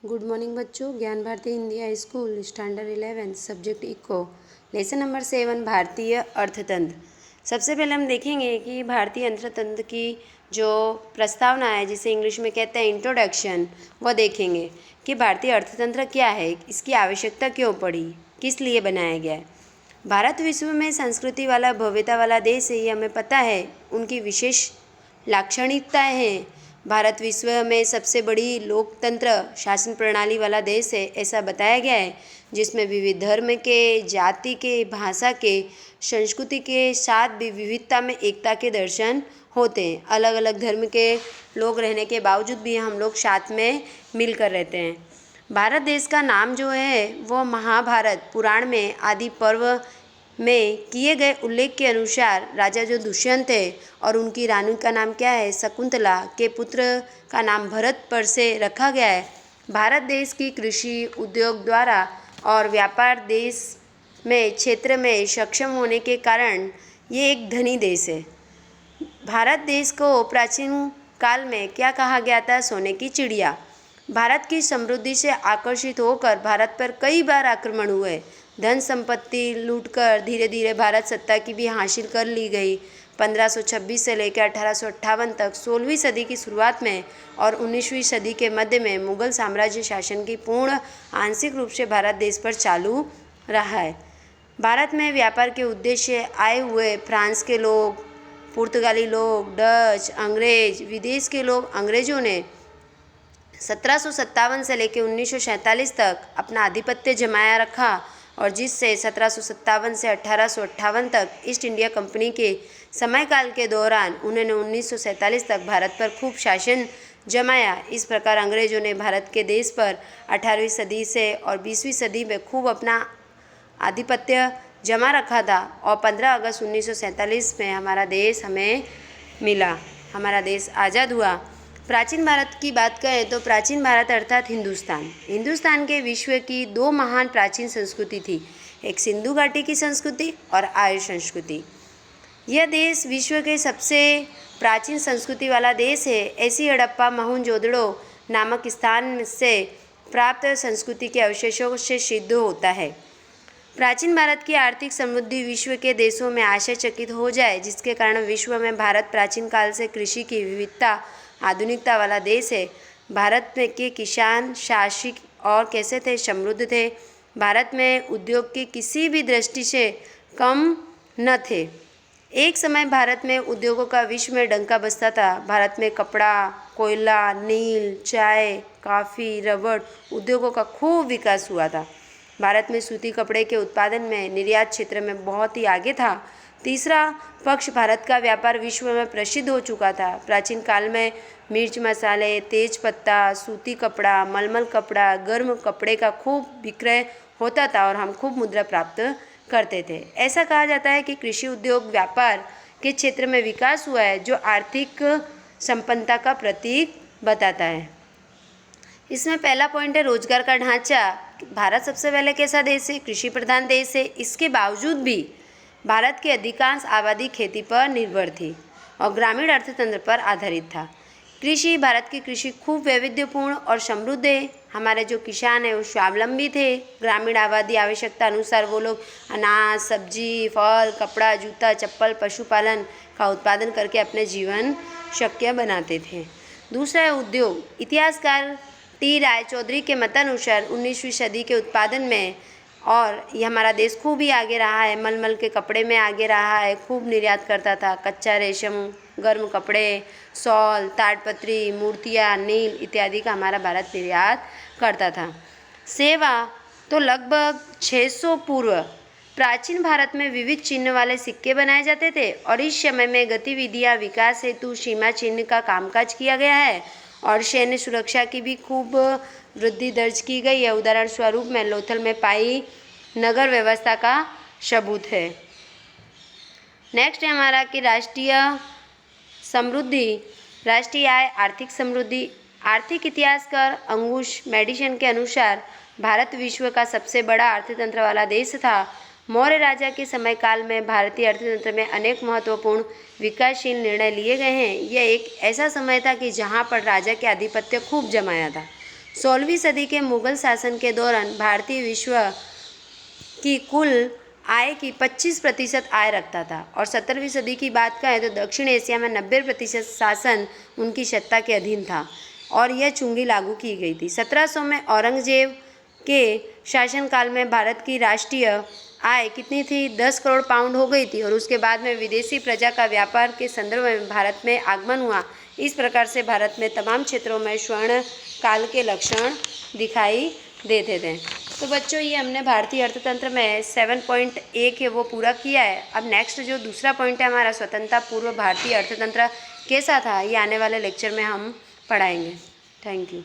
Good morning बच्चों। Gyan Bharati Hindi high school standard 11 subject eco lesson number 7 भारतीय अर्थतंत्र। सबसे पहले हम देखेंगे कि भारतीय अर्थतंत्र की जो प्रस्तावना है जिसे इंग्लिश में कहते हैं इंट्रोडक्शन, वह देखेंगे कि भारतीय अर्थतंत्र क्या है, इसकी आवश्यकता क्यों पड़ी, किस लिए बनाया गया है। भारत विश्व में संस्कृति वाला भव्यता वाला देश है, ये हमें पता है। उनकी विशेष लाक्षणिकताएं हैं। भारत विश्व में सबसे बड़ी लोकतंत्र शासन प्रणाली वाला देश है, ऐसा बताया गया है, जिसमें विविध धर्म के, जाति के, भाषा के, संस्कृति के साथ भी विविधता में एकता के दर्शन होते हैं। अलग अलग धर्म के लोग रहने के बावजूद भी हम लोग साथ में मिलकर रहते हैं। भारत देश का नाम जो है वो महाभारत पुराण में आदि पर्व में किए गए उल्लेख के अनुसार राजा जो दुष्यंत है और उनकी रानी का नाम क्या है, शकुंतला, के पुत्र का नाम भरत पर से रखा गया है। भारत देश की कृषि उद्योग द्वारा और व्यापार देश में क्षेत्र में सक्षम होने के कारण ये एक धनी देश है। भारत देश को प्राचीन काल में क्या कहा गया था, सोने की चिड़िया। भारत की समृद्धि से आकर्षित होकर भारत पर कई बार आक्रमण हुए। धन संपत्ति लूटकर धीरे धीरे भारत सत्ता की भी हासिल कर ली गई। 1526 से लेकर 1858 तक 16वीं सदी की शुरुआत में और 19वीं सदी के मध्य में मुगल साम्राज्य शासन की पूर्ण आंशिक रूप से भारत देश पर चालू रहा है। भारत में व्यापार के उद्देश्य आए हुए फ्रांस के लोग, पुर्तगाली लोग, डच, अंग्रेज, विदेश के लोग, अंग्रेजों ने 1757 से लेकर 1947 तक अपना आधिपत्य जमाया रखा और जिससे 1757 से 1858 तक ईस्ट इंडिया कंपनी के समयकाल के दौरान उन्होंने 1947 तक भारत पर खूब शासन जमाया। इस प्रकार अंग्रेजों ने भारत के देश पर 18वीं सदी से और 20वीं सदी में खूब अपना आधिपत्य जमा रखा था और 15 अगस्त 1947 में हमारा देश हमें मिला, हमारा देश आज़ाद हुआ। प्राचीन भारत की बात करें तो प्राचीन भारत अर्थात हिंदुस्तान के विश्व की दो महान प्राचीन संस्कृति थी, एक सिंधु घाटी की संस्कृति और आर्य संस्कृति। यह देश विश्व के सबसे प्राचीन संस्कृति वाला देश है। ऐसी हड़प्पा मोहनजोदड़ो नामक स्थान से प्राप्त संस्कृति के अवशेषों से सिद्ध होता है। प्राचीन भारत की आर्थिक समृद्धि विश्व के देशों में आश्चर्यचकित हो जाए, जिसके कारण विश्व में भारत प्राचीन काल से कृषि की विविधता आधुनिकता वाला देश है। भारत में के किसान शासिक और कैसे थे, समृद्ध थे। भारत में उद्योग की किसी भी दृष्टि से कम न थे। एक समय भारत में उद्योगों का विश्व में डंका बजता था। भारत में कपड़ा, कोयला, नील, चाय, कॉफ़ी, रबड़ उद्योगों का खूब विकास हुआ था। भारत में सूती कपड़े के उत्पादन में निर्यात क्षेत्र में बहुत ही आगे था। तीसरा पक्ष भारत का व्यापार विश्व में प्रसिद्ध हो चुका था। प्राचीन काल में मिर्च मसाले, तेज पत्ता, सूती कपड़ा, मलमल कपड़ा, गर्म कपड़े का खूब विक्रय होता था और हम खूब मुद्रा प्राप्त करते थे। ऐसा कहा जाता है कि कृषि उद्योग व्यापार के क्षेत्र में विकास हुआ है, जो आर्थिक संपन्नता का प्रतीक बताता है। इसमें पहला पॉइंट है रोजगार का ढांचा। भारत सबसे पहले कैसा देश है, कृषि प्रधान देश है। इसके बावजूद भी भारत की अधिकांश आबादी खेती पर निर्भर थी और ग्रामीण अर्थतंत्र पर आधारित था। भारत की कृषि खूब वैविध्यपूर्ण और समृद्ध है। हमारे जो किसान हैं वो स्वावलंबी थे। ग्रामीण आबादी आवश्यकता अनुसार वो लोग अनाज, सब्जी, फल, कपड़ा, जूता, चप्पल, पशुपालन का उत्पादन करके अपने जीवन शक्य बनाते थे। दूसरा है उद्योग। इतिहासकार टी रायचौधरी के मतानुसार 19वीं सदी के उत्पादन में और ये हमारा देश खूब ही आगे रहा है। मलमल के कपड़े में आगे रहा है, खूब निर्यात करता था। कच्चा रेशम, गर्म कपड़े, शॉल, ताड़पत्री, मूर्तियाँ, नील इत्यादि का हमारा भारत निर्यात करता था। सेवा तो लगभग 600 पूर्व प्राचीन भारत में विविध चिन्ह वाले सिक्के बनाए जाते थे और इस समय में गतिविधियाँ विकास हेतु सीमा चिन्ह का कामकाज किया गया है और सैन्य सुरक्षा की भी खूब वृद्धि दर्ज की गई है। उदाहरण स्वरूप में लोथल में पाई नगर व्यवस्था का सबूत है। नेक्स्ट है हमारा कि राष्ट्रीय समृद्धि, राष्ट्रीय आय, आर्थिक समृद्धि। आर्थिक इतिहासकार अंकुश मेडिसन के अनुसार भारत विश्व का सबसे बड़ा अर्थतंत्र वाला देश था। मौर्य राजा के समयकाल में भारतीय अर्थतंत्र में अनेक महत्वपूर्ण विकासशील निर्णय लिए गए हैं। यह एक ऐसा समय था कि जहां पर राजा के आधिपत्य खूब जमाया था। 16वीं सदी के मुगल शासन के दौरान भारतीय विश्व की कुल आय की 25% आय रखता था और 17वीं सदी की बात करें तो दक्षिण एशिया में 90% शासन उनकी सत्ता के अधीन था और यह चुंगी लागू की गई थी। 1700 में औरंगजेब के शासनकाल में भारत की राष्ट्रीय आय कितनी थी? 10 करोड़ पाउंड हो गई थी और उसके बाद में विदेशी प्रजा का व्यापार के संदर्भ में भारत में आगमन हुआ। इस प्रकार से भारत में तमाम क्षेत्रों में स्वर्ण काल के लक्षण दिखाई देते थे। तो बच्चों ये हमने भारतीय अर्थतंत्र में 7.1 है वो पूरा किया है। अब नेक्स्ट जो दूसरा पॉइंट है हमारा स्वतंत्रता पूर्व भारतीय अर्थतंत्र कैसा था, ये आने वाले लेक्चर में हम पढ़ाएंगे। Thank you.